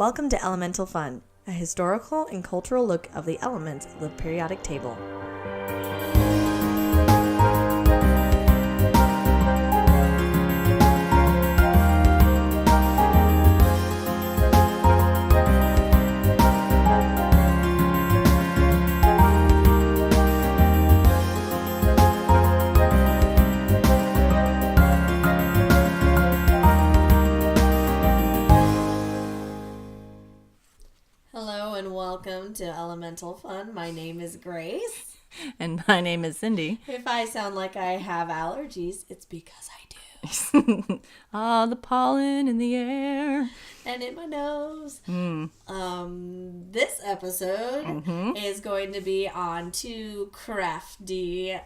Welcome to Elemental Fun, a historical and cultural look of the elements of the periodic table. Welcome to Elemental Fun. My name is Grace. And my name is Cindy. If I sound like I have allergies, it's because I do. The pollen in the air. And in my nose. This episode is going to be on two crafty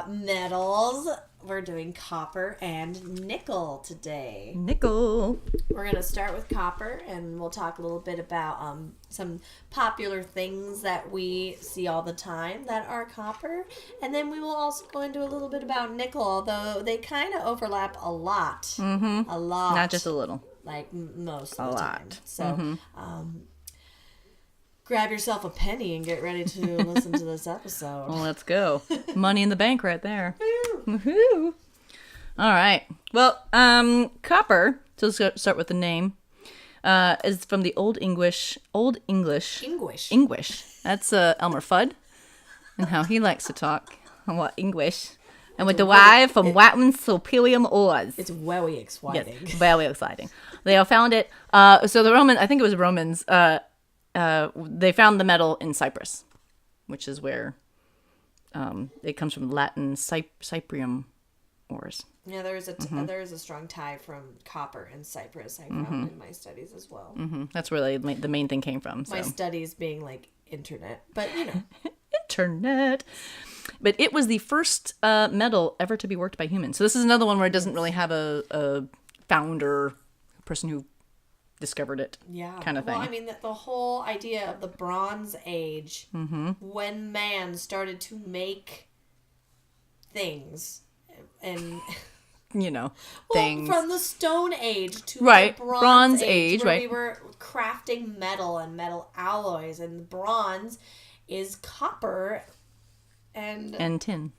metals. We're doing copper and nickel today. Nickel. We're going to start with copper, and we'll talk a little bit about some popular things that we see all the time that are copper. And then we will also go into a little bit about nickel, although they kind of overlap a lot. Mm-hmm. A lot. Not just a little. Like most of the time. A lot. So, grab yourself a penny and get ready to listen to this episode. Well, let's go. Money in the bank right there. Woohoo! All right. Well, copper, so let's start with the name, is from the Old English. That's Elmer Fudd and how he likes to talk. What English. And with the Y from Watman Superium Ors. It's very exciting. Yes, very exciting. They all found it. So the Roman, I think it was Romans, they found the metal in Cyprus, which is where it comes from Latin Cyprium ores. Yeah, there is a strong tie from copper and Cyprus I found in my studies as well. That's where the main thing came from. So. My studies being like internet, but you know. Internet. But it was the first metal ever to be worked by humans. So this is another one where it doesn't really have a founder, a person who discovered it, kind of thing. Well, I mean, the whole idea of the Bronze Age, when man started to make things, and things from the Stone Age to the Bronze Age, where we were crafting metal and metal alloys, and bronze is copper and tin.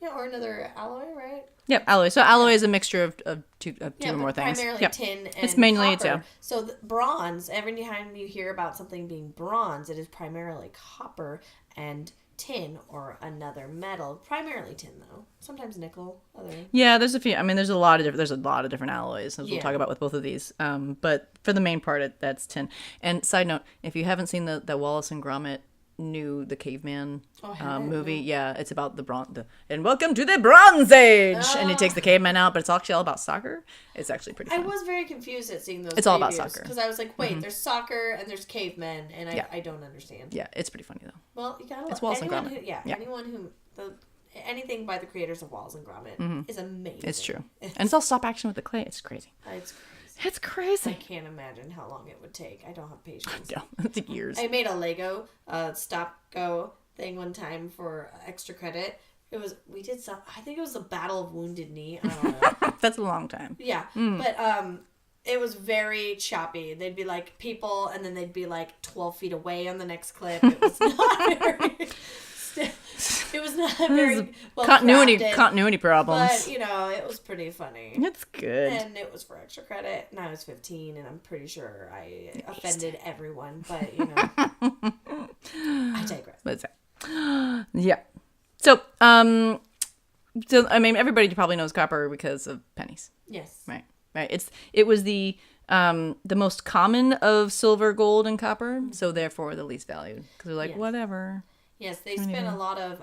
Yeah, or another alloy, right? Yep, alloy. So alloy is a mixture of two or more things. Primarily tin and it's mainly copper. So bronze, every time you hear about something being bronze, it is primarily copper and tin or another metal. Primarily tin, though. Sometimes nickel. Yeah, there's a few. I mean, there's a lot of different alloys, as we'll talk about with both of these. But for the main part, that's tin. And side note, if you haven't seen the Wallace and Gromit the caveman movie, it's about and welcome to the Bronze Age, and he takes the caveman out, but it's actually all about soccer. It's actually pretty fun. I was very confused at seeing those. It's all about soccer because I was like, wait, there's soccer and there's cavemen, and I don't understand. Yeah, it's pretty funny though. Well, you gotta it's Wallace and Gromit. Anything by the creators of Wallace and Gromit is amazing. It's true, and it's all stop action with the clay. It's crazy. It's crazy. It's crazy. I can't imagine how long it would take. I don't have patience. No, it's years. I made a Lego stop-go thing one time for extra credit. I think it was the Battle of Wounded Knee. I don't know. That's a long time. Yeah, but it was very choppy. They'd be like people, and then they'd be like 12 feet away on the next clip. It was not very... It was not very well continuity problems. But, it was pretty funny. It's good. And it was for extra credit, and I was 15, and I'm pretty sure I offended everyone, but, I digress. Yeah. So, I mean, everybody probably knows copper because of pennies. Yes. Right. It was the most common of silver, gold, and copper, so therefore the least valued. Because they're like, whatever. Yes, they spent a lot of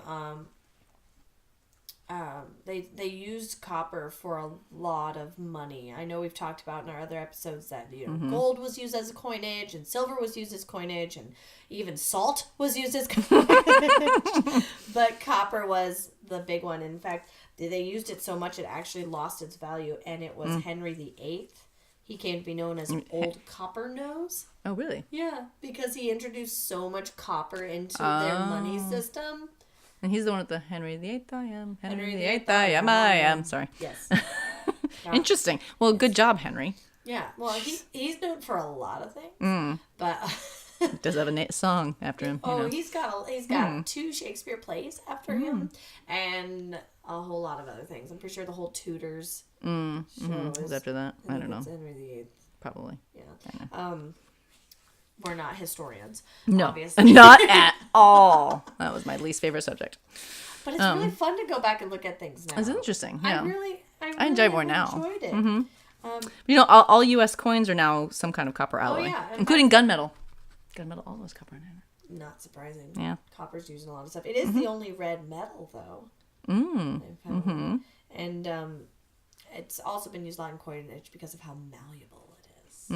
they used copper for a lot of money. I know we've talked about in our other episodes that gold was used as a coinage and silver was used as coinage and even salt was used as coinage. But copper was the big one. In fact, they used it so much it actually lost its value, and it was Henry VIII. He came to be known as Old Copper Nose. Oh, really? Yeah, because he introduced so much copper into their money system. And he's the one with the Henry VIII I am. Henry VIII I am. Sorry. Yes. Interesting. Well, good job, Henry. Yeah, well, he's known for a lot of things, but does have a song after him. He's got 2 Shakespeare plays after him, and a whole lot of other things. I'm pretty sure the whole Tudors show is after that. I don't know. Henry VIII. Probably. Yeah. We're not historians. No, obviously. Not at all. That was my least favorite subject. But it's really fun to go back and look at things now. It's interesting. Yeah. I enjoy more now. Enjoyed it. All U.S. coins are now some kind of copper alloy, including gunmetal. Gunmetal all was copper in it. Not surprising. Yeah. Copper's used in a lot of stuff. It is the only red metal, though. And it's also been used a lot in coinage because of how malleable it is.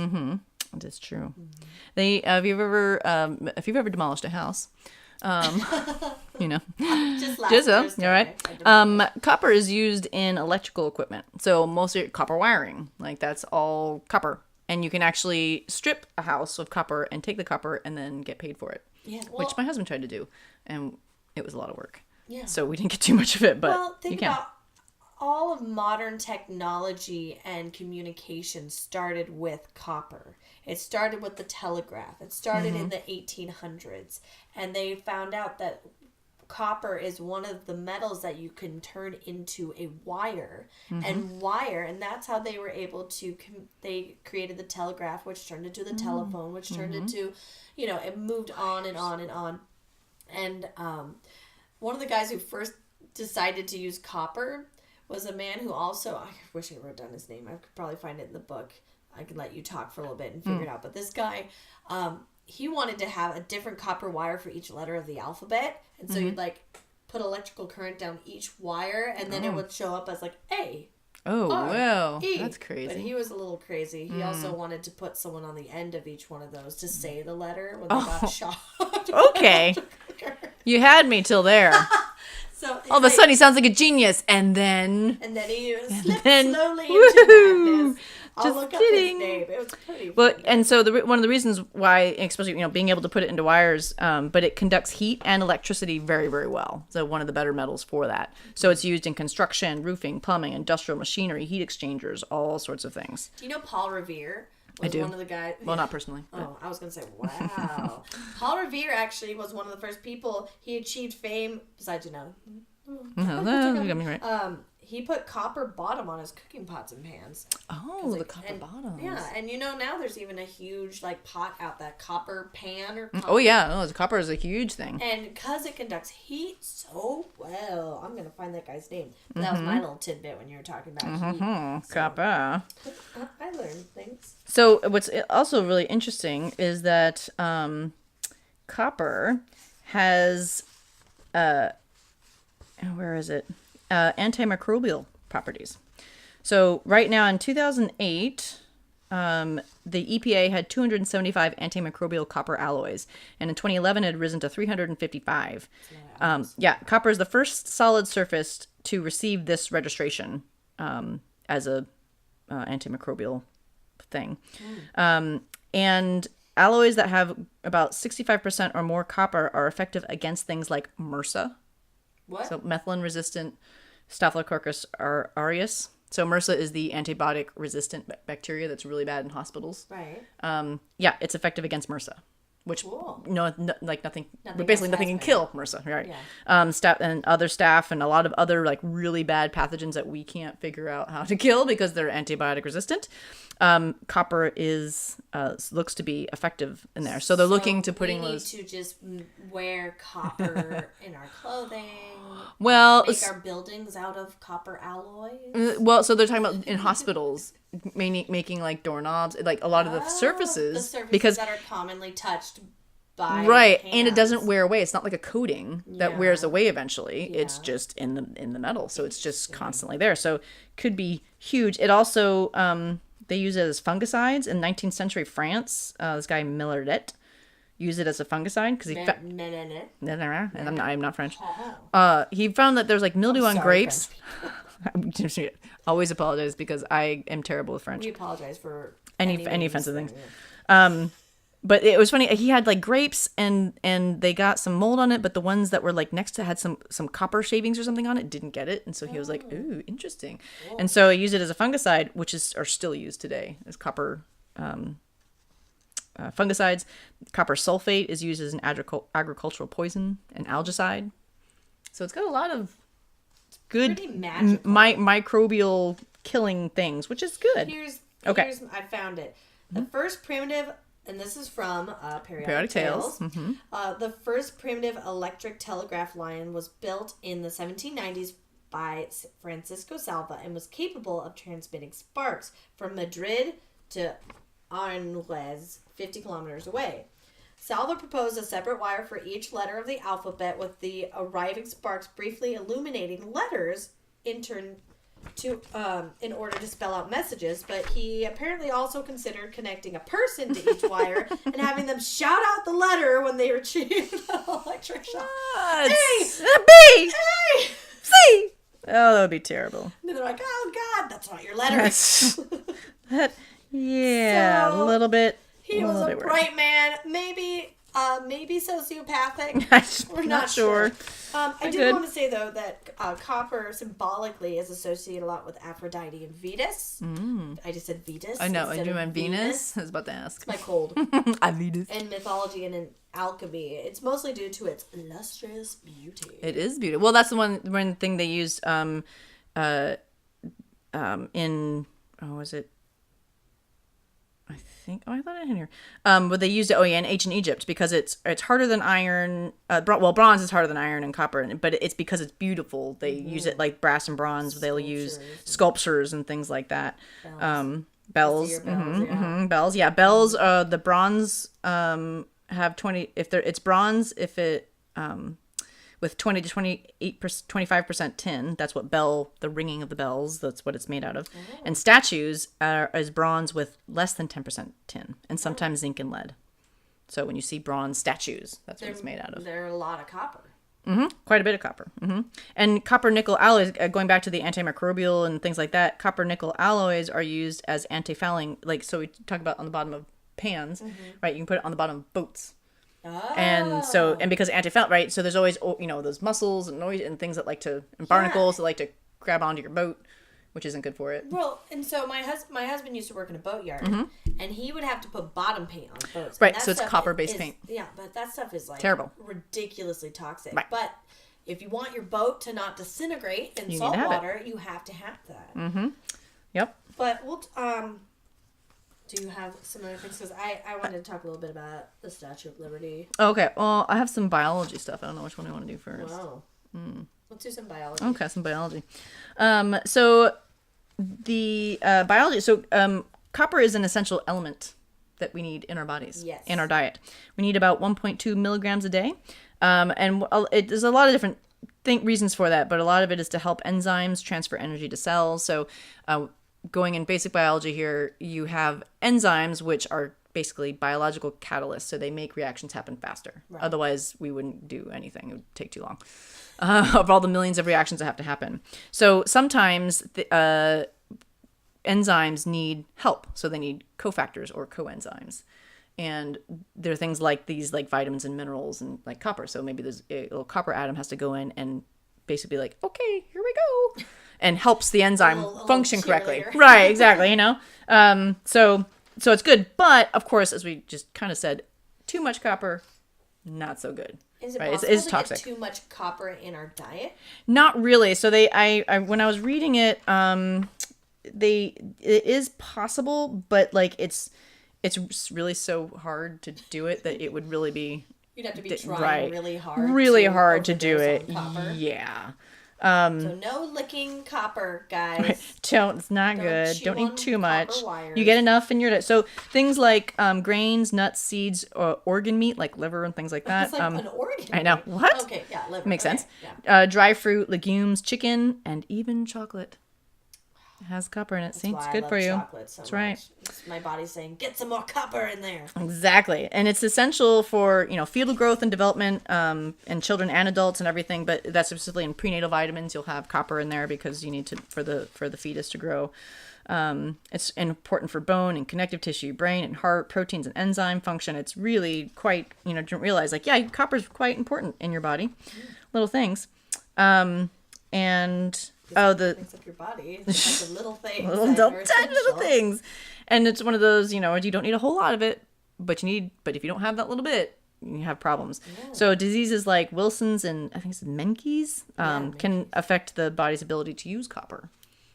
It is true. They if you've ever demolished a house, Just all right. Copper is used in electrical equipment, so most of your copper wiring, like that's all copper, and you can actually strip a house of copper and take the copper and then get paid for it. Yeah, which my husband tried to do, and it was a lot of work. Yeah. So we didn't get too much of it, but think about all of modern technology and communication started with copper. It started with the telegraph. It started in the 1800s. And they found out that copper is one of the metals that you can turn into a wire. And that's how they were able to, they created the telegraph, which turned into the telephone, which turned into, it moved on and on and on. And one of the guys who first decided to use copper was a man who also, I wish I wrote down his name. I could probably find it in the book. I could let you talk for a little bit and figure it out. But this guy, he wanted to have a different copper wire for each letter of the alphabet. And so you'd put electrical current down each wire, and then it would show up as A. Oh, wow. E. That's crazy. But he was a little crazy. He also wanted to put someone on the end of each one of those to say the letter when they got shot. Okay. You had me till there. So all of a sudden, he sounds like a genius, and then he slipped slowly into madness. I'll look kidding. up his name. It was pretty funny. Well, and so one of the reasons why, especially being able to put it into wires, but it conducts heat and electricity very, very well. So one of the better metals for that. So it's used in construction, roofing, plumbing, industrial machinery, heat exchangers, all sorts of things. Do you know Paul Revere? I do. One of the guys. Well, not personally. Oh, I was gonna say, wow. Paul Revere actually was one of the first people. He achieved fame. Besides, he put copper bottom on his cooking pots and pans. Oh, the copper bottom. Yeah, and now there's even a huge pot out, that copper pan or copper. Oh yeah, copper is a huge thing. And because it conducts heat so well, I'm gonna find that guy's name. But that was my little tidbit when you were talking about heat. So, copper. I learned things. So what's also really interesting is that copper has where is it? Antimicrobial properties. So right now in 2008, the EPA had 275 antimicrobial copper alloys, and in 2011 it had risen to 355. Copper is the first solid surface to receive this registration as a antimicrobial thing. And alloys that have about 65% or more copper are effective against things like MRSA. What? So methicillin-resistant Staphylococcus aureus. So MRSA is the antibiotic-resistant bacteria that's really bad in hospitals. Right. It's effective against MRSA, which nothing Nothing can kill MRSA, right? Yeah. Staph and other staph and a lot of other really bad pathogens that we can't figure out how to kill because they're antibiotic resistant. Copper looks to be effective in there, so they're looking to putting those. We need to just wear copper in our clothing. Well, make our buildings out of copper alloys. So they're talking about in hospitals making doorknobs, a lot of the surfaces because that are commonly touched by right, hands. and it doesn't wear away. It's not like a coating that wears away eventually. Yeah. It's just in the metal, so it's just constantly there. So could be huge. It also they use it as fungicides in 19th century France. This guy Milleret used it as a fungicide because and I'm not French. He found that there's mildew on grapes. Always apologize because I am terrible with French. We apologize for any offensive things. But it was funny. He had like grapes and they got some mold on it, but the ones that were like next to had some copper shavings or something on it didn't get it. And so he was like, ooh, interesting. Whoa. And so he used it as a fungicide, which is are still used today as copper fungicides. Copper sulfate is used as an agricultural poison and algicide. So it's got a lot of good microbial killing things, which is good. Here's I found it. The first primitive, and this is from Periodic Tales. Mm-hmm. The first primitive electric telegraph line was built in the 1790s by Francisco Salva and was capable of transmitting sparks from Madrid to Aranjuez, 50 kilometers away. Salva proposed a separate wire for each letter of the alphabet, with the arriving sparks briefly illuminating letters in order to spell out messages, but he apparently also considered connecting a person to each wire and having them shout out the letter when they were achieving the electric shock. Hey! B! Hey! C! Oh, that would be terrible. And they're like, oh God, that's not your letter. A little bit. He was a bright man, maybe sociopathic. We're not sure. I did want to say, though, that copper symbolically is associated a lot with Aphrodite and Venus. I just said Venus. I know. And you meant Venus? I was about to ask. It's my cold. Venus. In mythology and in alchemy, it's mostly due to its lustrous beauty. It is beautiful. Well, that's the one thing they used in, was it? I thought I had here. But they used it, in ancient Egypt, because it's harder than iron. Bronze is harder than iron and copper, but it's because it's beautiful. They use it like brass and bronze. They'll use sculptures and things like that. Bells. Bells. Yeah, bells. The bronze have 20. It's bronze, if it with 20 to 25% tin. That's what the ringing of the bells, that's what it's made out of. Oh. And statues is bronze with less than 10% tin, and sometimes zinc and lead. So when you see bronze statues, that's what it's made out of. There are a lot of copper. Quite a bit of copper. And copper-nickel alloys, going back to the antimicrobial and things like that, copper-nickel alloys are used as anti-fouling. Like, so we talk about on the bottom of pans, right? You can put it on the bottom of boats. Oh. And because anti-foul, right? So there's always, those mussels and noise and things and barnacles that like to grab onto your boat, which isn't good for it. Well, and so my husband used to work in a boatyard, and he would have to put bottom paint on boats. Right, so it's copper-based paint. Yeah, but that stuff is like terrible, ridiculously toxic. Right. But if you want your boat to not disintegrate in salt water, you have to have that. Yep. But we'll do you have some other things? Because I wanted to talk a little bit about the Statue of Liberty. Okay. Well, I have some biology stuff. I don't know which one we want to do first. Wow. Let's do some biology. Okay, some biology. So the biology. So copper is an essential element that we need in our bodies. Yes. In our diet, we need about 1.2 milligrams a day, and there's a lot of different reasons for that, but a lot of it is to help enzymes transfer energy to cells. So going in basic biology here, you have enzymes, which are basically biological catalysts, so they make reactions happen faster. Right. Otherwise, we wouldn't do anything. It would take too long of all the millions of reactions that have to happen. So sometimes enzymes need help, so they need cofactors or coenzymes. And there are things like these, like vitamins and minerals and like copper. So maybe there's a little copper atom has to go in and basically be like, okay, here we go. And helps the enzyme function correctly. Right, exactly, So it's good. But, of course, as we just kind of said, too much copper, not so good. Is it right? possible it's to toxic. Get too much copper in our diet? Not really. So I when I was reading it, it is possible, but like it's really so hard to do it that it would really be... You'd have to be trying really hard. Really hard to do it. Yeah. So no licking copper, guys. Right. It's not good. Don't eat too much. You get enough in your diet. So things like grains, nuts, seeds, organ meat, like liver and things like that. It's like an organ. I know. What? Okay, yeah, liver. Makes sense. Yeah. Dry fruit, legumes, chicken, and even chocolate. It has copper in it. See, it's good for you. That's right. It's my body's saying, get some more copper in there. Exactly. And it's essential for, fetal growth and development, and children and adults and everything, but that's specifically in prenatal vitamins. You'll have copper in there because you need to, for the fetus to grow. It's important for bone and connective tissue, brain and heart, proteins and enzyme function. It's really quite, didn't realize, like, yeah, copper is quite important in your body. Little things. And things of your body, it's like the little things, tiny little things. And it's one of those, you don't need a whole lot of it, but if you don't have that little bit, you have problems. Yeah. So diseases like Wilson's and I think it's Menkes can affect the body's ability to use copper.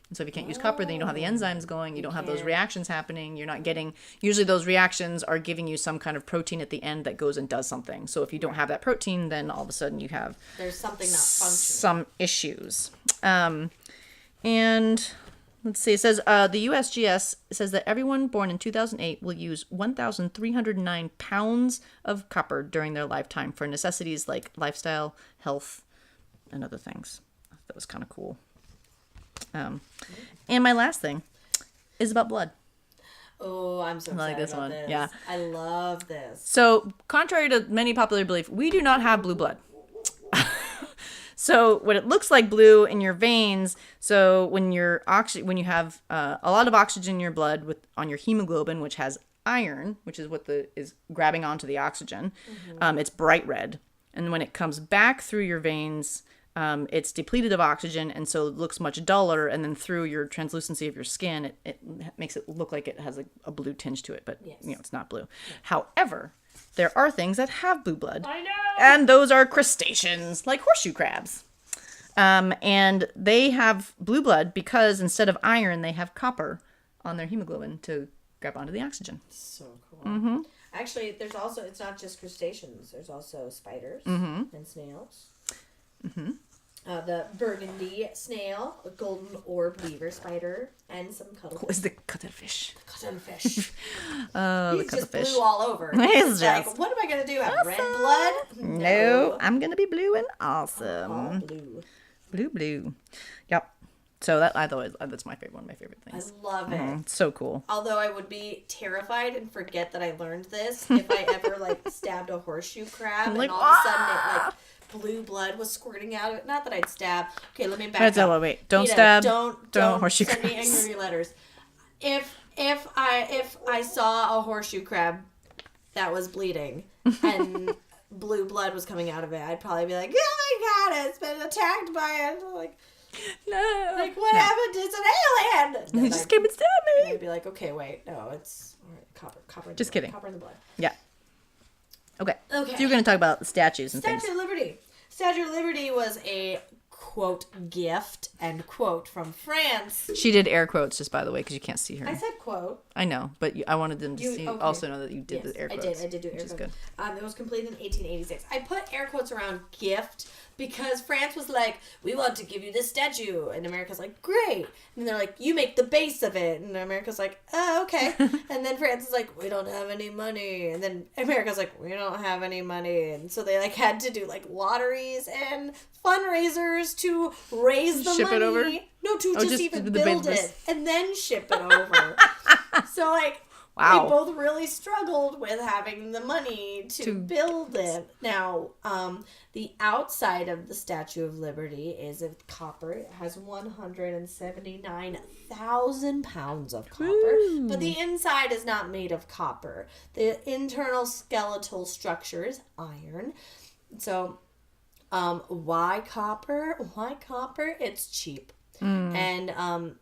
And so if you can't use copper, then you don't have the enzymes going. You don't have those reactions happening. You're not getting, usually those reactions are giving you some kind of protein at the end that goes and does something. So if you don't have that protein, then all of a sudden you have there's something not functioning. Some issues. And let's see, it says the USGS says that everyone born in 2008 will use 1,309 pounds of copper during their lifetime for necessities like lifestyle, health, and other things. That was kind of cool. And my last thing is about blood. Oh, I'm so excited this about one. this. Yeah. I love this. So, contrary to many popular belief, we do not have blue blood. So when it looks like blue in your veins, so when you have a lot of oxygen in your blood on your hemoglobin, which has iron, which is what is grabbing onto the oxygen, it's bright red. And when it comes back through your veins, it's depleted of oxygen, and so it looks much duller. And then through your translucency of your skin, it makes it look like it has a blue tinge to it, but it's not blue. Yeah. However, there are things that have blue blood. I know! And those are crustaceans, like horseshoe crabs. And they have blue blood because instead of iron, they have copper on their hemoglobin to grab onto the oxygen. So cool. Mm-hmm. Actually, it's not just crustaceans. There's also spiders and snails. Mm-hmm. The burgundy snail, a golden orb weaver spider, and some cuttlefish. What is the cuttlefish? Cuttlefish. He's the cuttlefish. Just blue all over. He's like, what am I going to do? Have red blood? No, I'm going to be blue and awesome. Oh, blue. Blue. Yep. So that's my favorite, one of my favorite things. I love it. It's so cool. Although I would be terrified and forget that I learned this if I ever stabbed a horseshoe crab and all of a sudden it blue blood was squirting out of it. Not that I'd stab. Okay, let me back up. Wait. Don't stab. Don't horseshoe send me angry letters. If I saw a horseshoe crab that was bleeding and blue blood was coming out of it, I'd probably be like, oh my god, it's been attacked by it. No. What happened? It's an alien. He just came and stabbed me. I'd be like, okay, wait, no, it's copper. Just kidding. Copper in the blood. Yeah. Okay. So you're going to talk about statues and things. Statue of Liberty. Statue of Liberty was a quote gift end quote from France. She did air quotes, just by the way, because you can't see her. I said quote. I know, but I wanted them to also know that you did the air quotes. I did do air quotes. Good. It was completed in 1886. I put air quotes around gift because France was like, we want to give you this statue. And America's like, great. And they're like, you make the base of it. And America's like, oh, okay. And then France is like, we don't have any money. And then America's like, we don't have any money. And so they had to do lotteries and fundraisers to raise the ship money. It over? No, to just even build it and then ship it over. So wow. We both really struggled with having the money to build it. Now, the outside of the Statue of Liberty is of copper. It has 179,000 pounds of copper. Woo. But the inside is not made of copper. The internal skeletal structure is iron. So, why copper? Why copper? It's cheap. And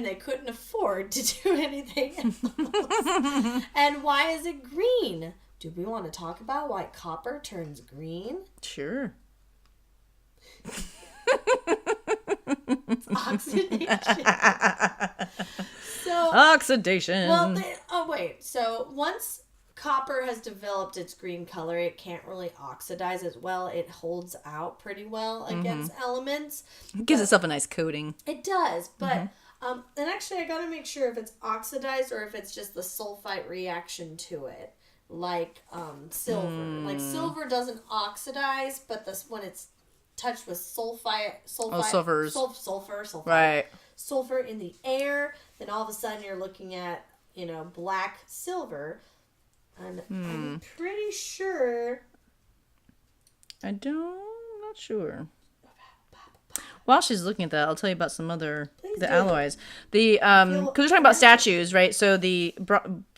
they couldn't afford to do anything else. And why is it green? Do we want to talk about why copper turns green? Sure. It's oxidation. Oxidation. Well, so once copper has developed its green color, it can't really oxidize as well. It holds out pretty well against elements. It gives itself a nice coating. It does, but and actually I gotta make sure if it's oxidized or if it's just the sulfite reaction to it, like silver. Silver doesn't oxidize, but when it's touched with sulfur, right, sulfur in the air, then all of a sudden you're looking at black silver. And I'm pretty sure. I'm not sure. While she's looking at that, I'll tell you about some other Please the do. alloys. Because we're talking about statues, right? So the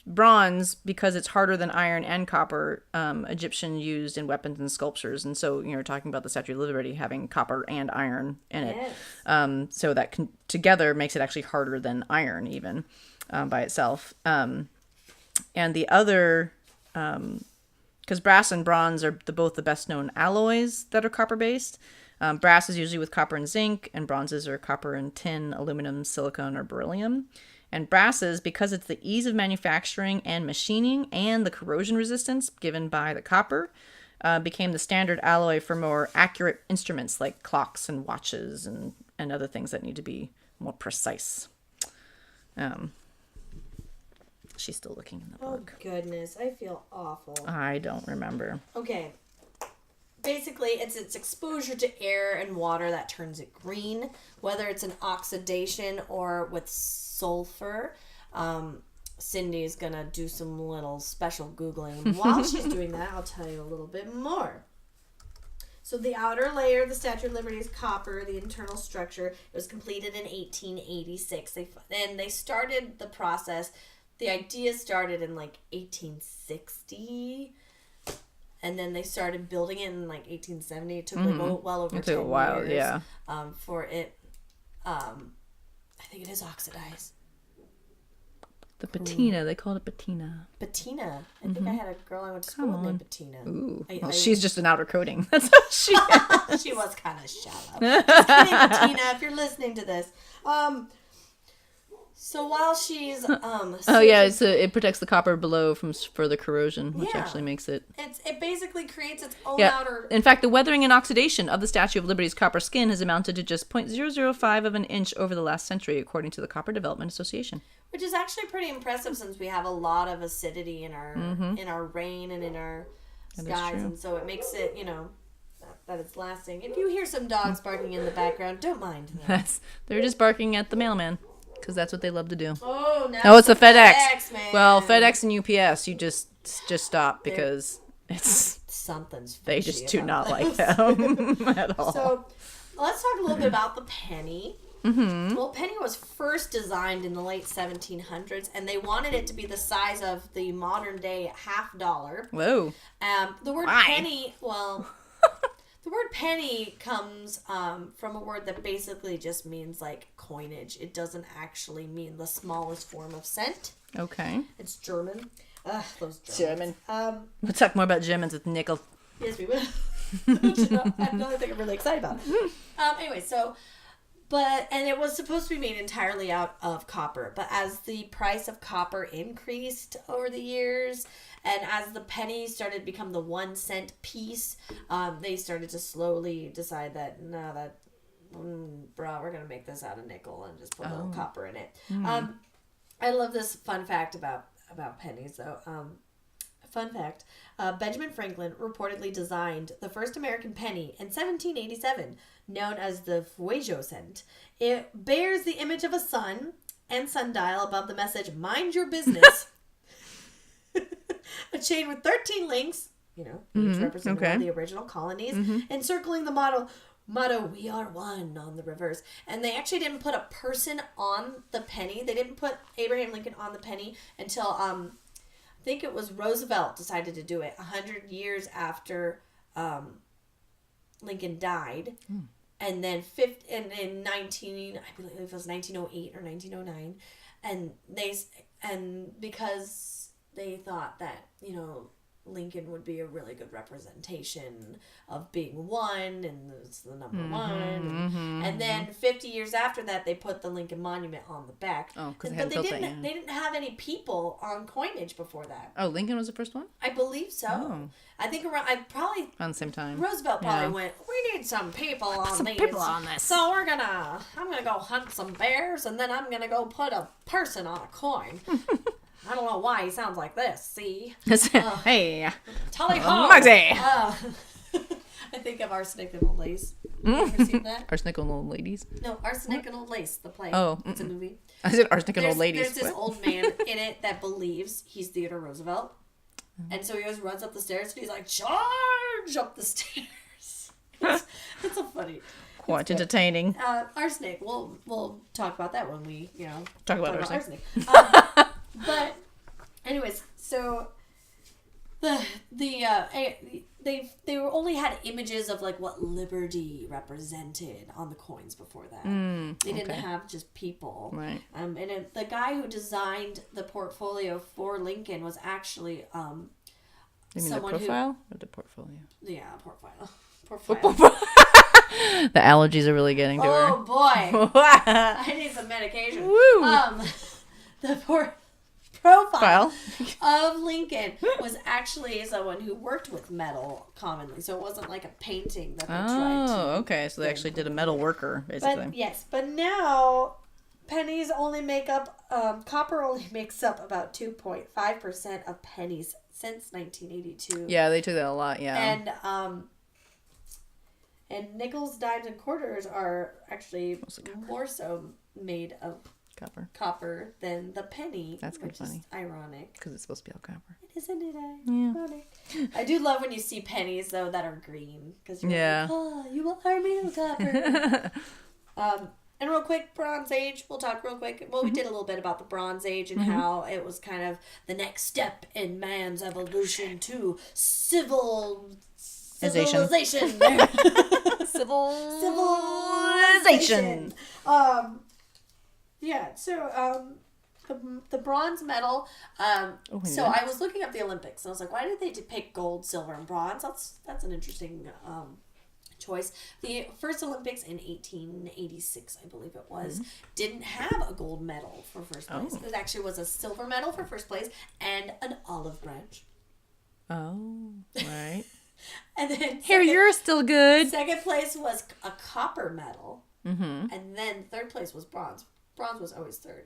bronze, because it's harder than iron and copper, Egyptian used in weapons and sculptures, and so you're talking about the Statue of Liberty having copper and iron in it. Yes. So that together makes it actually harder than iron even by itself. And the other, because brass and bronze are both the best known alloys that are copper based. Brass is usually with copper and zinc, and bronzes are copper and tin, aluminum, silicon, or beryllium. And brasses, because it's the ease of manufacturing and machining and the corrosion resistance given by the copper, became the standard alloy for more accurate instruments like clocks and watches and other things that need to be more precise. She's still looking in the book. Oh, goodness. I feel awful. I don't remember. Okay. Basically, it's its exposure to air and water that turns it green, whether it's an oxidation or with sulfur. Cindy's going to do some little special Googling. And while she's doing that, I'll tell you a little bit more. So the outer layer of the Statue of Liberty is copper, the internal structure. It was completed in 1886. They started the process. The idea started in like 1860. And then they started building it in like 1870. It took like well over 10 years. It took a while, yeah. For it, I think it is oxidized. The patina, they called it patina. Patina. I think I had a girl I went to school with named Patina. Ooh. She's just an outer coating. That's how she is. She was kind of shallow. Just kidding, Patina, if you're listening to this. So while she's it protects the copper below from further corrosion, which actually makes it. It basically creates its own outer. In fact, the weathering and oxidation of the Statue of Liberty's copper skin has amounted to just 0.005 of an inch over the last century, according to the Copper Development Association. Which is actually pretty impressive since we have a lot of acidity in our rain and in our skies, and so it makes it that it's lasting. If you hear some dogs barking in the background, don't mind them. They're just barking at the mailman. Because that's what they love to do. Oh, no. Oh, it's the FedEx. Man. Well, FedEx and UPS, you just stop because something's fishy. They just do not like them at all. So, let's talk a little bit about the penny. Mm-hmm. Well, penny was first designed in the late 1700s, and they wanted it to be the size of the modern day $50. Whoa. The word penny, the word penny comes from a word that basically just means like coinage. It doesn't actually mean the smallest form of cent. Okay. It's German. Ugh, those Germans. German. We'll talk more about Germans with nickel. Yes, we will. Another thing I'm really excited about. Anyway, and it was supposed to be made entirely out of copper, but as the price of copper increased over the years, and as the penny started to become the 1 cent piece, they started to slowly decide that, we're going to make this out of nickel and just put a little copper in it. Mm. I love this fun fact about pennies, though. Fun fact, Benjamin Franklin reportedly designed the first American penny in 1787, known as the Fuego cent. It bears the image of a sun and sundial above the message, "Mind your business." A chain with 13 links, each representing one of the original colonies, encircling the motto, "We are one," on the reverse. And they actually didn't put a person on the penny. They didn't put Abraham Lincoln on the penny until, I think it was Roosevelt decided to do it 100 years after Lincoln died. Mm. And then in 1908 or 1909, and because they thought that, Lincoln would be a really good representation of being one, and it's the number one. And then 50 years after that, they put the Lincoln Monument on the back. Oh, because they didn't have any people on coinage before that. Oh, Lincoln was the first one? I believe so. Oh. I think around on the same time. Roosevelt probably went, "We need some people on this. So I'm gonna go hunt some bears, and then I'm gonna go put a person on a coin." I don't know why he sounds like this. See? Hey. Tally ho! Mugsy! I think of Arsenic and Old Lace. Have you ever seen that? Arsenic and Old Ladies? No, Arsenic and Old Lace, the play. Oh. It's a movie. I said Arsenic and Old Ladies. There's this old man in it that believes he's Theodore Roosevelt. And so he always runs up the stairs and he's like, "Charge up the stairs." It's a funny. Quite entertaining. Arsenic. We'll talk about that when we talk about arsenic. But anyways, so they only had images of like what liberty represented on the coins before that. They didn't have just people. Right. The guy who designed the portfolio for Lincoln was actually You mean the profile or the portfolio? Yeah, portfolio. The allergies are really getting to her. Oh boy, I need some medication. Woo. The profile of Lincoln was actually someone who worked with metal commonly, so it wasn't like a painting that they tried to. Oh, okay, so they actually did a metal worker, basically. But now pennies only make up copper only makes up about 2.5% of pennies since 1982. Yeah, they took that a lot. Yeah, and nickels, dimes, and quarters are actually more so made of copper than the penny. That's kind of funny. Is ironic. Because it's supposed to be all copper. Isn't it ironic? Yeah. I do love when you see pennies, though, that are green. Because you're like, oh, you are made of copper. And real quick, Bronze Age. We'll talk real quick. Well, we did a little bit about the Bronze Age and how it was kind of the next step in man's evolution to civilization. Civilization. Yeah, so the bronze medal. So I was looking up the Olympics, and I was like, why did they pick gold, silver, and bronze? That's an interesting choice. The first Olympics in 1886, I believe it was, didn't have a gold medal for first place. It actually was a silver medal for first place and an olive branch. Oh, right. And then you're still good. Second place was a copper medal, and then third place was bronze. Bronze was always third.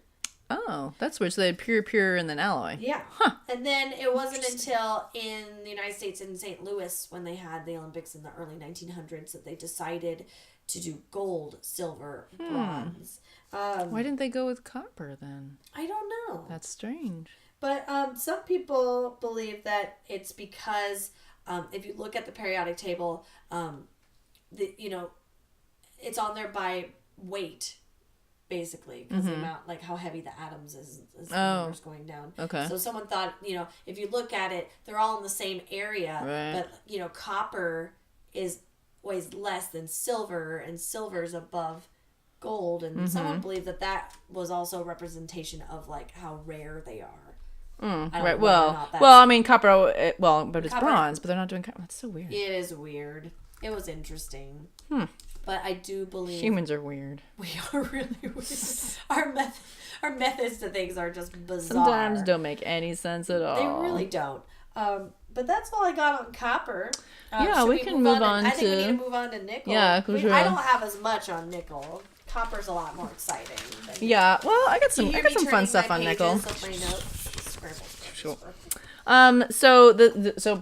Oh, that's weird. So they had pure, and then alloy. Yeah. Huh. And then it wasn't until in the United States in St. Louis when they had the Olympics in the early 1900s that they decided to do gold, silver, bronze. Why didn't they go with copper then? I don't know. That's strange. But some people believe that it's because if you look at the periodic table, it's on there by weight. Basically, because the amount, like how heavy the atoms is the numbers going down. Okay. So someone thought, if you look at it, they're all in the same area, but copper weighs less than silver, and silver's above gold, and someone believed that was also a representation of like how rare they are. Right. Well, I mean, copper. But it's bronze, but they're not doing copper. That's so weird. It is weird. It was interesting. But I do believe humans are weird. We are really weird. Our methods to things are just bizarre. Sometimes don't make any sense at all. They really don't. But that's all I got on copper. We can move on I think we need to move on to nickel. Yeah, because I don't have as much on nickel. Copper's a lot more exciting. Yeah, well, I got some fun stuff on nickel. Sure. So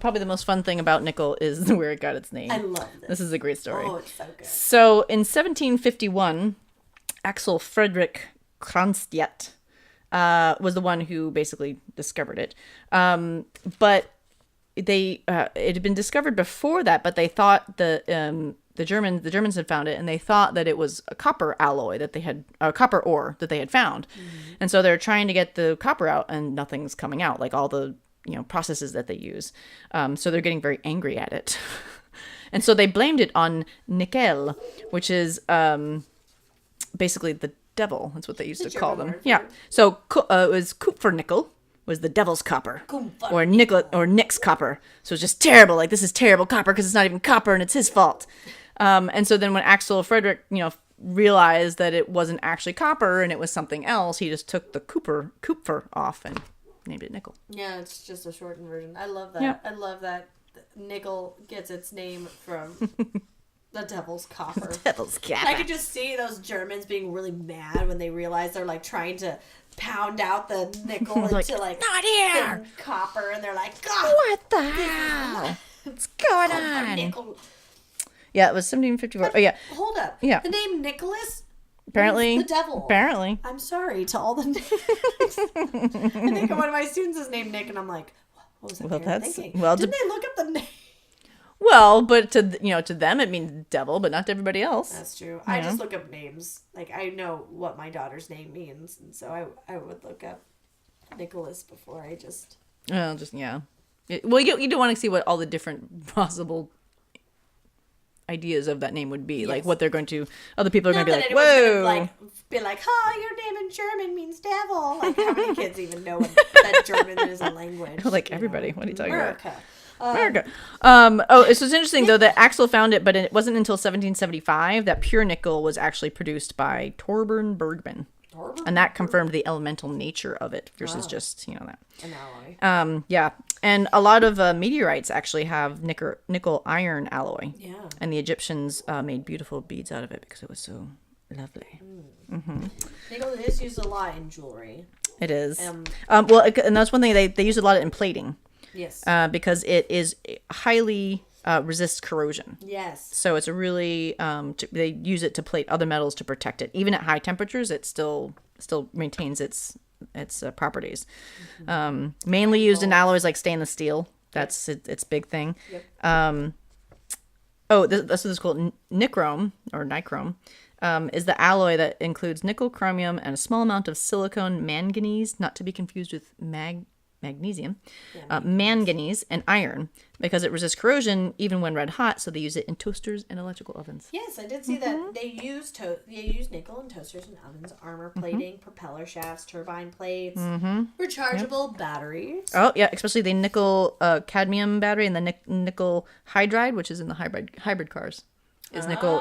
probably the most fun thing about nickel is where it got its name. I love this. This is a great story. Oh, it's so good. So in 1751, Axel Frederick Kronstedt was the one who basically discovered it. But it had been discovered before that, but they thought the Germans had found it, and they thought that it was a copper alloy that they had, copper ore that they had found. And so they're trying to get the copper out, and nothing's coming out, like all the processes that they use. So they're getting very angry at it. And so they blamed it on nickel, which is basically the devil. That's what they used to call them. Yeah. So it was Kupfernickel was the devil's copper, or nickel, or Nick's copper. So it's just terrible. Like, this is terrible copper because it's not even copper and it's his fault. And so then when Axel Frederick, realized that it wasn't actually copper and it was something else, he just took the Kupfer off and named it nickel. Yeah, it's just a shortened version. I love that. Yeah. I love that nickel gets its name from the devil's copper. The devil's copper. I could just see those Germans being really mad when they realize they're like trying to pound out the nickel into like not here copper, and they're like, God, what the hell? What's going on? Nickel. Yeah, it was 1754. Oh yeah. Hold up. Yeah. The name Nicholas. Apparently, the devil. Apparently. I'm sorry to all the Nicks. I think one of my students is named Nick, and I'm like, what was I thinking? Well, didn't they look up the name? Well, but to them it means devil, but not to everybody else. That's true. I just look up names. Like, I know what my daughter's name means, and so I would look up Nicholas before I just... Well, you do want to see what all the different possible ideas of that name would be. Yes. Like, what they're going to... Other people are going to be like, whoa! Gonna, be like, your name in German means devil. Like, how many kids even know that German is a language? Like, everybody. What are you talking America. about? America. It's interesting though that Axel found it, but it wasn't until 1775 that pure nickel was actually produced by Torbern Bergman, and that confirmed the elemental nature of it versus just that an alloy. Yeah, and a lot of meteorites actually have nickel iron alloy. Yeah, and the Egyptians made beautiful beads out of it because it was so lovely. Nickel is used a lot in jewelry. It is. And that's one thing they use a lot in plating. Yes. Because it is highly resists corrosion. Yes. So it's a really they use it to plate other metals to protect it. Even at high temperatures, it still maintains its properties. Mainly used in alloys like stainless steel. That's its big thing. Yep. This is called nichrome or nichrome. Is the alloy that includes nickel, chromium, and a small amount of silicon manganese, not to be confused with magnesium, manganese, and iron, because it resists corrosion even when red hot, so they use it in toasters and electrical ovens. Yes, I did see that they use nickel in toasters and ovens, armor plating, propeller shafts, turbine plates, rechargeable batteries. Oh, yeah, especially the nickel cadmium battery and the nickel hydride, which is in the hybrid cars. Nickel.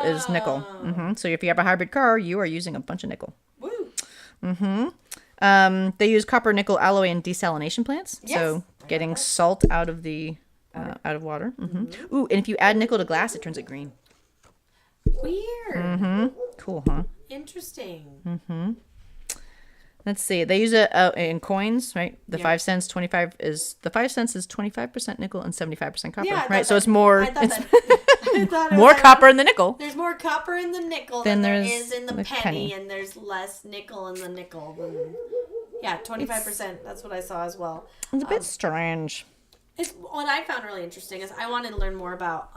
So if you have a hybrid car, you are using a bunch of nickel. Woo! They use copper nickel alloy in desalination plants. Yes. So getting salt out of the out of water. Ooh, and if you add nickel to glass, it turns it green. Weird. Cool, huh? Interesting. Let's see. They use it in coins, right? The 5 cents, 25 is 25% nickel and 75% copper, right? So it's more. More copper in the nickel. There's more copper in the nickel than there is in the penny, and there's less nickel in the nickel. 25%. That's what I saw as well. It's a bit strange. What I found really interesting is I wanted to learn more about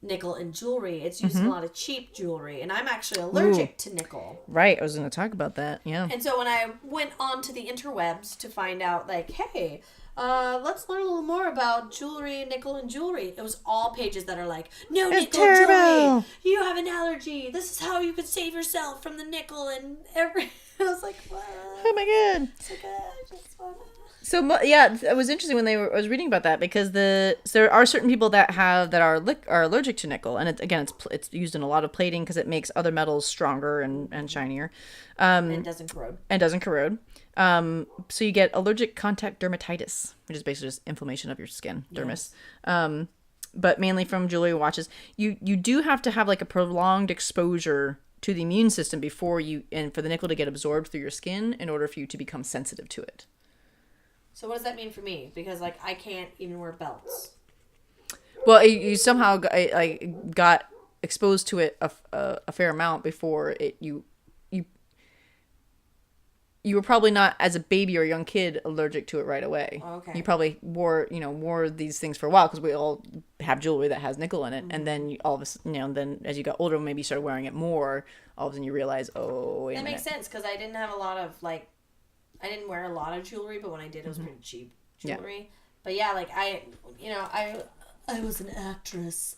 nickel in jewelry. It's used in a lot of cheap jewelry, and I'm actually allergic to nickel. Right, I was going to talk about that. Yeah. And so when I went onto the interwebs to find out, like, hey, let's learn a little more about jewelry, nickel and jewelry. It was all pages that are like, no it's nickel terrible. Jewelry. You have an allergy. This is how you could save yourself from the nickel and every. I was like, what? Oh my god. So good. I just wanna. So yeah, it was interesting when I was reading about that because there are certain people that are allergic to nickel, and it's used in a lot of plating because it makes other metals stronger and shinier, and it doesn't corrode. So you get allergic contact dermatitis, which is basically just inflammation of your skin, dermis. Yes. But mainly from jewelry and watches. You do have to have like a prolonged exposure to the immune system for the nickel to get absorbed through your skin in order for you to become sensitive to it. So what does that mean for me? Because like I can't even wear belts. Well, you somehow got exposed to it a fair amount before you were probably not, as a baby or a young kid, allergic to it right away. Okay. You probably wore these things for a while because we all have jewelry that has nickel in it, and then all of a sudden, then as you got older, maybe you started wearing it more. All of a sudden, you realize, oh, wait a minute. That makes sense because I didn't have a lot of I didn't wear a lot of jewelry, but when I did, it was pretty cheap jewelry. Yeah. But yeah, like I was an actress,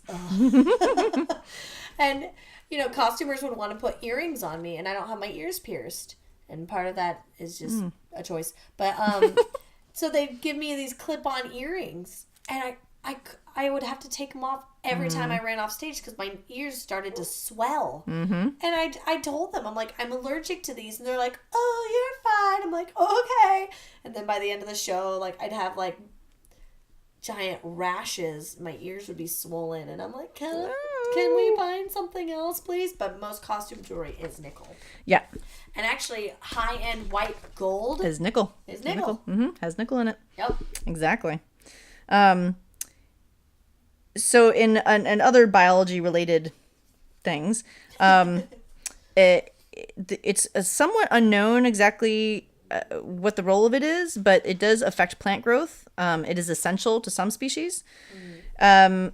and costumers would want to put earrings on me, and I don't have my ears pierced, and part of that is just a choice. But so they'd give me these clip-on earrings, and I would have to take them off every time I ran off stage because my ears started to swell. And I told them, I'm like, I'm allergic to these. And they're like, oh, you're fine. I'm like, oh, okay. And then by the end of the show, like, I'd have, like, giant rashes. My ears would be swollen. And I'm like, can we find something else, please? But most costume jewelry is nickel. Yeah. And actually, high-end white gold is nickel. Is nickel. Has nickel in it. Yep. Exactly. So in other biology related things, it's somewhat unknown exactly what the role of it is, but it does affect plant growth. It is essential to some species. And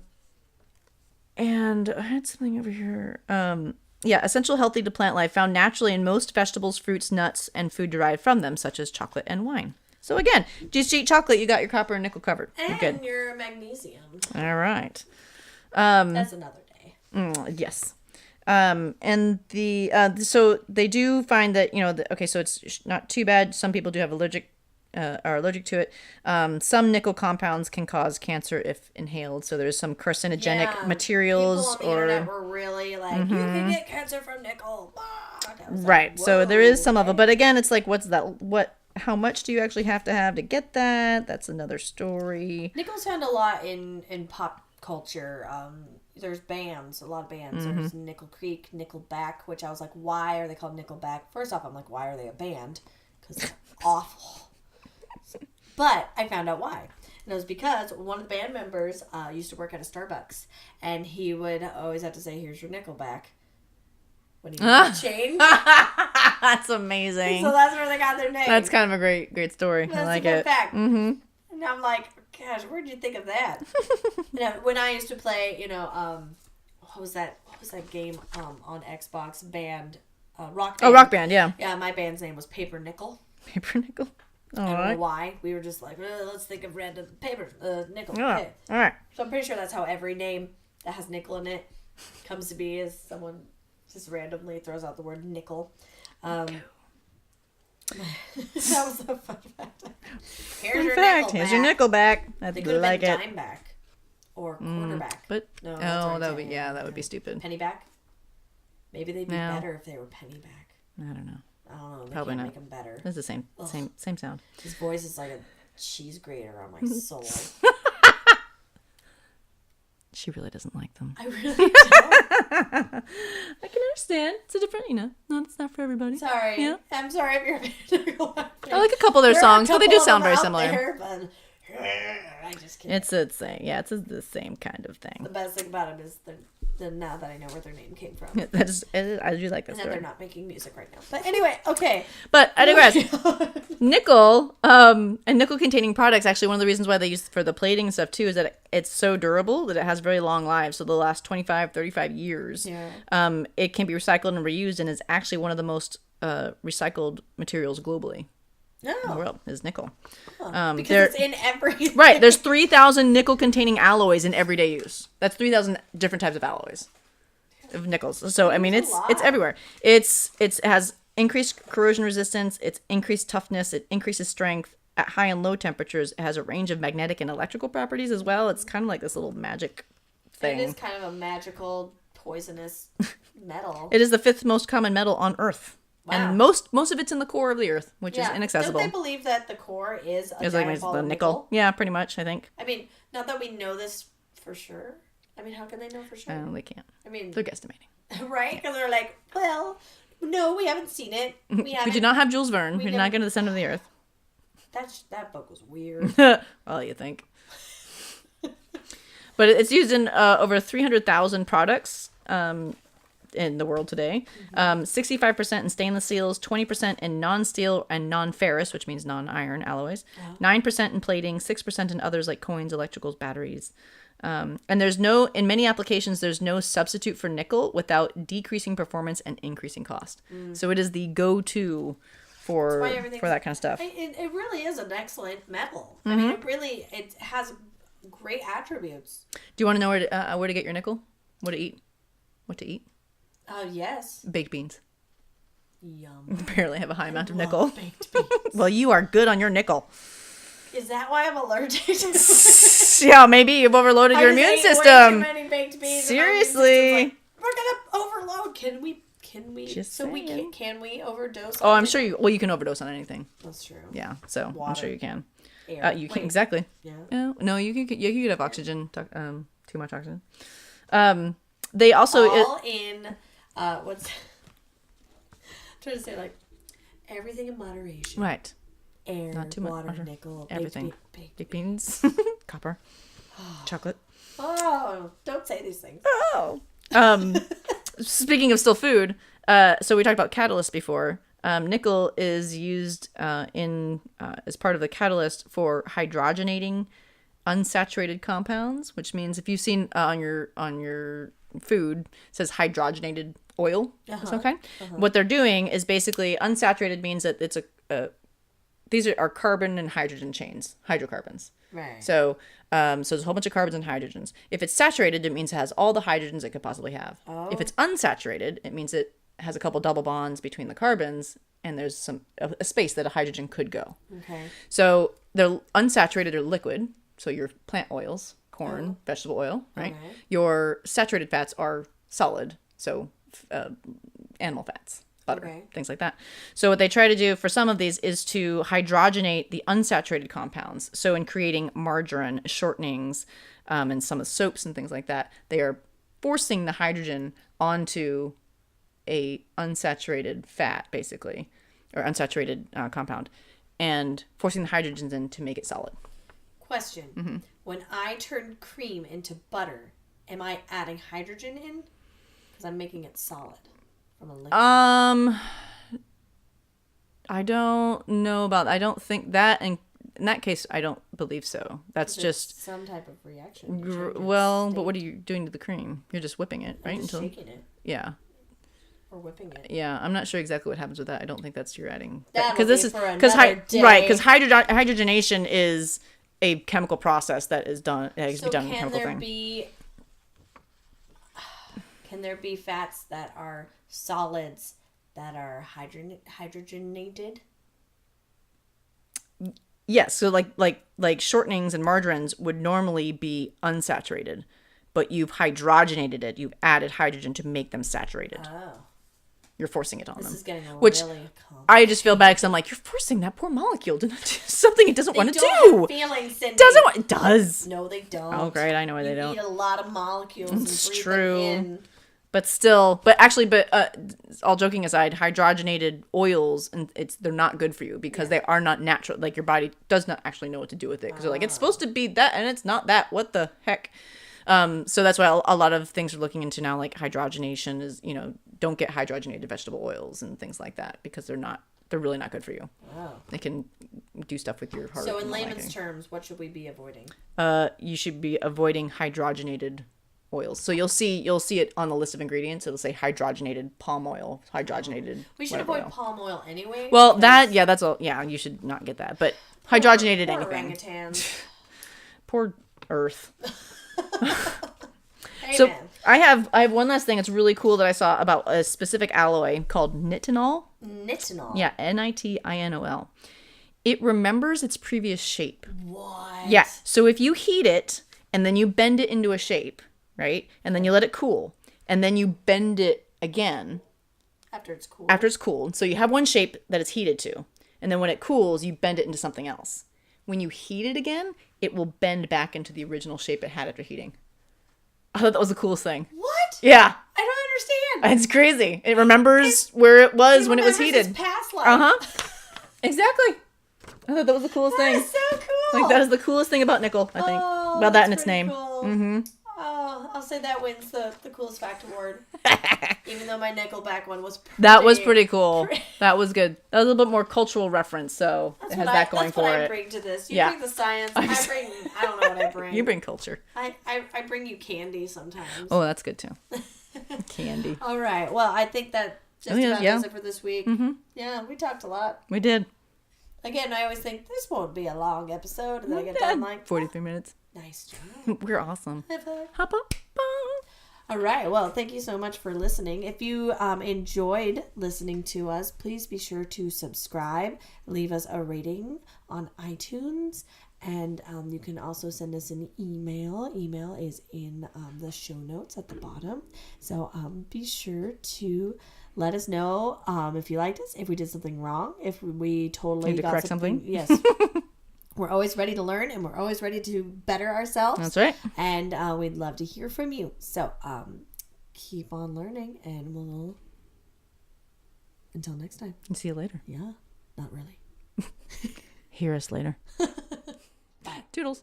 I had something over here. Yeah, essential healthy to plant life found naturally in most vegetables, fruits, nuts, and food derived from them, such as chocolate and wine. So again, just eat chocolate, you got your copper and nickel covered. You're good. And your magnesium. All right. That's another day. Yes. And so they do find that, okay, so it's not too bad. Some people do have are allergic to it. Some nickel compounds can cause cancer if inhaled. So there's some carcinogenic materials. People on the internet were really like, you can get cancer from nickel. Right. Like, so there is some of it, but again, it's like, how much do you actually have to get that? That's another story. Nickel's found a lot in pop culture. There's a lot of bands. There's Nickel Creek, Nickelback, which I was like, why are they called Nickelback? First off, I'm like, why are they a band? Because they're awful. But I found out why. And it was because one of the band members used to work at a Starbucks. And he would always have to say, here's your Nickelback. When he would change. That's amazing. So that's where they got their name. That's kind of a great story. That's I like a good it. fact. Mm-hmm. And I'm like, gosh, where'd you think of that? When I used to play, what was that game on Xbox? Band, Rock Band. Oh, Rock Band, yeah. Yeah, my band's name was Paper Nickel. Paper Nickel. All I don't right. know why. We were just like, let's think of random paper nickel. Yeah. Okay. All right. So I'm pretty sure that's how every name that has nickel in it comes to be, is someone just randomly throws out the word nickel. That was a fun fact. Here's your nickel back. Here's your nickel back. They could have been dime back or quarterback. But no, that would be stupid. Penny back. Maybe they'd be better if they were penny back. I don't know. I don't know. They Probably can't not. make them better. It's the same sound. His voice is like a cheese grater on my soul. She really doesn't like them. I really don't. I can understand. It's a different, it's not for everybody. Sorry. Yeah. I'm sorry if you're a fan. I like a couple of their songs, but they do sound very similar. There, but I just can't. It's the same. Yeah, it's the same kind of thing. The best thing about them is now that I know where their name came from. I do like that And story. they're not making music right now. But anyway, okay. But I digress. Nickel, and nickel-containing products, actually one of the reasons why they use it for the plating and stuff too is that it's so durable that it has very long lives. So the last 25, 35 years, it can be recycled and reused, and is actually one of the most recycled materials globally. In the world is nickel. Because it's in everything. Right. There's 3,000 nickel-containing alloys in everyday use. That's 3,000 different types of alloys of nickels. So I mean, it's everywhere. It has increased corrosion resistance. It's increased toughness. It increases strength at high and low temperatures. It has a range of magnetic and electrical properties as well. It's kind of like this little magic thing. It is kind of a magical, poisonous metal. It is the 5th most common metal on Earth. Wow. And most of it's in the core of the Earth, which is inaccessible. Don't they believe that the core is a like the nickel? Yeah, pretty much, I think. I mean, not that we know this for sure. I mean, how can they know for sure? They can't. I mean, they're guesstimating. Right? Because they're like, well, no, we haven't seen it. We do not have Jules Verne. We did not get to the center of the Earth. That book was weird. Well, you think. But it's used in over 300,000 products in the world today. 65% in stainless steels, 20% in non-steel and non-ferrous, which means non-iron alloys, 9% in plating, 6% in others like coins, electricals, batteries. And in many applications, there's no substitute for nickel without decreasing performance and increasing cost. So it is the go-to for that kind of stuff. It really is an excellent metal. I mean, it has great attributes. Do you want to know where to get your nickel? What to eat? Yes. Baked beans. Yum. Apparently have a high amount of nickel. Baked beans. Well, you are good on your nickel. Is that why I'm allergic to it? Yeah, maybe you've overloaded your immune system. Way too many baked beans. Seriously. Like, we're gonna overload. Can we? Just so saying. Can we overdose? Oh, I'm sure you can overdose on anything. That's true. Yeah, so Water. I'm sure you can. Air. You can exactly. Yeah. No, you could have oxygen. Too much oxygen. They also what's trying to say, like, everything in moderation. Right. Air, not too much water, nickel, everything. Baked beans, copper, chocolate. Oh, don't say these things. Oh. Speaking of still food, so we talked about catalysts before. Nickel is used as part of the catalyst for hydrogenating unsaturated compounds, which means if you've seen on your food, it says hydrogenated oil of some kind. What they're doing is basically unsaturated means that it's these are carbon and hydrogen chains, hydrocarbons. Right. So there's a whole bunch of carbons and hydrogens. If it's saturated, it means it has all the hydrogens it could possibly have. Oh. If it's unsaturated, it means it has a couple double bonds between the carbons, and there's a space that a hydrogen could go. Okay. So they're unsaturated or liquid. So your plant oils, corn, vegetable oil, right? Okay. Your saturated fats are solid. So animal fats, butter, things like that. So what they try to do for some of these is to hydrogenate the unsaturated compounds. So in creating margarine, shortenings, and some of the soaps and things like that, they are forcing the hydrogen onto a unsaturated fat, basically, or unsaturated compound, and forcing the hydrogens in to make it solid. Question. When I turn cream into butter, am I adding hydrogen in? Because I'm making it solid from a liquid. I don't know about. I don't think that. In that case, I don't believe so. That's just some type of reaction. But what are you doing to the cream? You're just whipping it, right? I'm just shaking it. Yeah. Or whipping it. Yeah, I'm not sure exactly what happens with that. I don't think that's you're adding. Because this is because hydrogenation is a chemical process that is done. It has to be done in a chemical thing. Can there be fats that are solids that are hydrogenated? Yes, so like shortenings and margarines would normally be unsaturated, but you've hydrogenated it. You've added hydrogen to make them saturated. Oh. You're forcing it on them. This is getting really complicated. I just feel bad because I'm like, you're forcing that poor molecule to do something it doesn't want to do. They don't have feelings, Cindy. It does. No, they don't. Oh, great. I know why they don't. You eat a lot of molecules it's and breathe true. them in. But all joking aside, hydrogenated oils, and they're not good for you because they are not natural. Like your body does not actually know what to do with it because they're like, it's supposed to be that and it's not that. What the heck? So that's why a lot of things are looking into now, like hydrogenation is, don't get hydrogenated vegetable oils and things like that because they're really not good for you. Wow. They can do stuff with your heart. So in layman's terms, what should we be avoiding? You should be avoiding hydrogenated oils. So you'll see it on the list of ingredients. It'll say hydrogenated palm oil, hydrogenated. We should avoid palm oil anyway. Well, that's all. Yeah, you should not get that. But hydrogenated poor anything. Orangutans. Poor Earth. Hey, so man. I have one last thing that's really cool that I saw about a specific alloy called nitinol. Nitinol. Yeah, nitinol. It remembers its previous shape. What? Yeah. So if you heat it and then you bend it into a shape, right? And then you let it cool, and then you bend it again. After it's cool. After it's cooled. So you have one shape that it's heated to, and then when it cools, you bend it into something else. When you heat it again, it will bend back into the original shape it had after heating. I thought that was the coolest thing. What? Yeah. I don't understand. It's crazy. It remembers where it was when it was heated. His past life. Exactly. I thought that was the coolest thing. That is so cool. Like, that is the coolest thing about nickel, I think. About that and its name. Cool. Mm-hmm. Oh, I'll say that wins the coolest fact award. Even though my Nickelback one was pretty... That was pretty cool. That was good. That was a little bit more cultural reference, so it has that going for it. That's what I bring to this. You bring the science. I don't know what I bring. You bring culture. I bring you candy sometimes. Oh, that's good too. Candy. All right. Well, I think that just about does it for this week. Mm-hmm. Yeah, we talked a lot. We did. Again, I always think this won't be a long episode, and then I get done like 43 minutes. Nice job. We're awesome. High five. Hop up. All right. Well, thank you so much for listening. If you enjoyed listening to us, please be sure to subscribe, leave us a rating on iTunes, and you can also send us an email. Email is in the show notes at the bottom. So be sure to let us know if you liked us, if we did something wrong, if we totally need to correct something. Yes. We're always ready to learn, and we're always ready to better ourselves. That's right. And we'd love to hear from you. So keep on learning, and we'll... Until next time. And see you later. Yeah, not really. Hear us later. Bye. Toodles.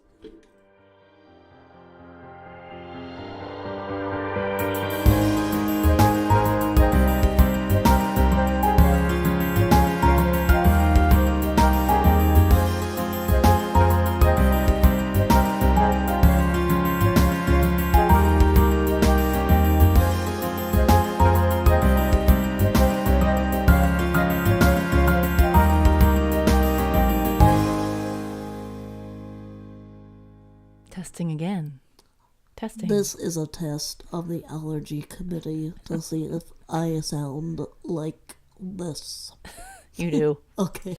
Testing again. Testing. This is a test of the allergy committee to see if I sound like this. You do. Okay.